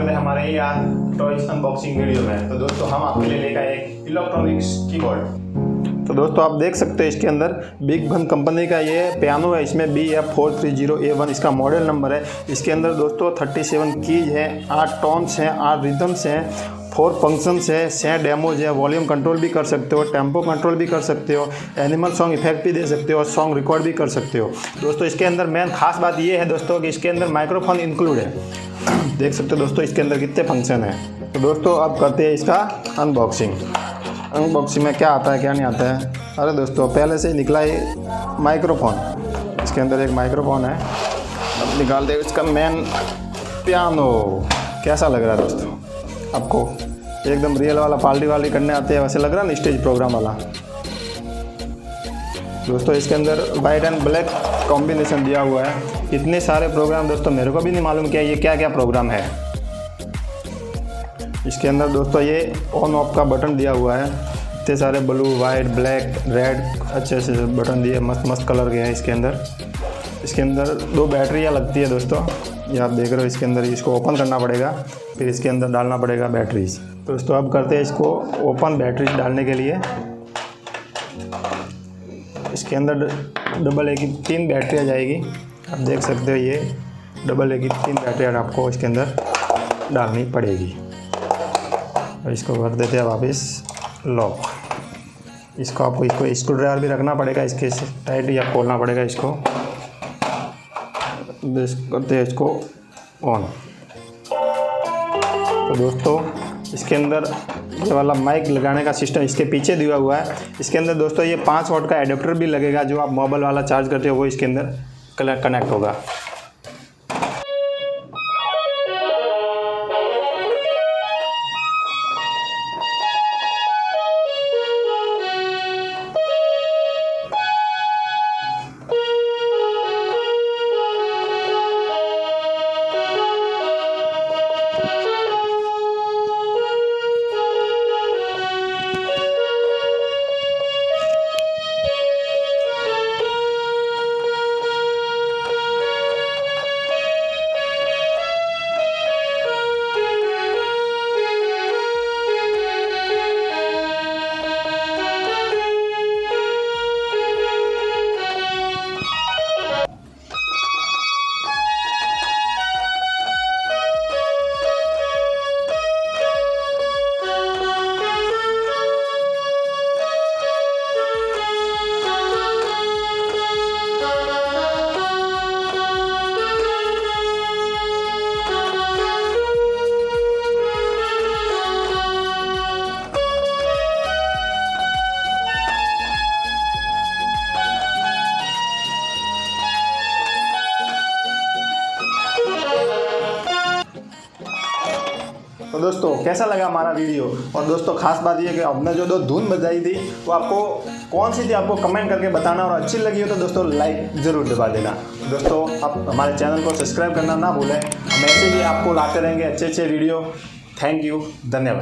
स्वागत है हमारे यार टॉयज अनबॉक्सिंग वीडियो में। तो दोस्तों हम आपके लिए लेकर आए एक इलेक्ट्रॉनिक्स कीबोर्ड। तो दोस्तों आप देख सकते हैं इसके अंदर बिग बन कंपनी का ये पियानो है। इसमें BF430A1 इसका मॉडल नंबर है। इसके अंदर दोस्तों 37 कीज हैं, 8 टोन्स हैं, 8 रिदम्स हैं, 4 फंक्शंस है, 6 डेमोज है। वॉल्यूम कंट्रोल भी कर सकते हो, टेम्पो कंट्रोल भी कर सकते हो, एनिमल सॉन्ग इफेक्ट भी दे सकते हो, सॉन्ग रिकॉर्ड भी कर सकते हो। दोस्तों इसके अंदर मेन खास बात ये है दोस्तों कि इसके अंदर माइक्रोफोन इंक्लूड है। देख सकते हो दोस्तों इसके अंदर कितने फंक्शन हैं। तो दोस्तों अब करते हैं इसका अनबॉक्सिंग। अनबॉक्सिंग में क्या आता है क्या नहीं आता है। अरे दोस्तों पहले से निकला ये माइक्रोफोन, इसके अंदर एक माइक्रोफोन है। अब निकालते हैं इसका मेन पियानो। कैसा लग रहा है दोस्तों आपको? एकदम रियल वाला पार्टी वाली करने आते हैं वैसे लग रहा है ना, स्टेज प्रोग्राम वाला। दोस्तों इसके अंदर वाइट एंड ब्लैक कॉम्बिनेशन दिया हुआ है। इतने सारे प्रोग्राम दोस्तों मेरे को भी नहीं मालूम क्या ये क्या क्या प्रोग्राम है। इसके अंदर दोस्तों ये ऑन ऑफ का बटन दिया हुआ है। इतने सारे ब्लू वाइट ब्लैक रेड अच्छे से बटन दिए, मस्त मस्त कलर के हैं इसके अंदर। इसके अंदर 2 बैटरियाँ लगती है दोस्तों, ये आप देख रहे हो। इसके अंदर इसको ओपन करना पड़ेगा, फिर इसके अंदर डालना पड़ेगा बैटरीज। तो दोस्तों अब करते हैं इसको ओपन बैटरीज डालने के लिए। इसके अंदर डबल ए की 3 बैटरियाँ जाएगी। आप देख सकते हो ये डबल ए की 3 बैटरियाँ आपको इसके अंदर डालनी पड़ेगी। और इसको कर देते हैं वापस लॉक। इसको आपको स्क्रू ड्राइवर भी रखना पड़ेगा, इसके टाइट या खोलना पड़ेगा इसको। करते हैं इसको ऑन। तो दोस्तों इसके अंदर ये वाला माइक लगाने का सिस्टम इसके पीछे दिया हुआ है। इसके अंदर दोस्तों ये 5 वाट का एडेप्टर भी लगेगा, जो आप मोबाइल वाला चार्ज करते हो वो इसके अंदर कनेक्ट होगा। तो दोस्तों कैसा लगा हमारा वीडियो? और दोस्तों खास बात ये कि हमने जो 2 धुन बजाई थी वो आपको कौन सी थी आपको कमेंट करके बताना, और अच्छी लगी हो तो दोस्तों लाइक ज़रूर दबा देना। दोस्तों आप हमारे चैनल को सब्सक्राइब करना ना भूलें। हम ऐसे ही आपको लाते रहेंगे अच्छे अच्छे वीडियो। थैंक यू, धन्यवाद।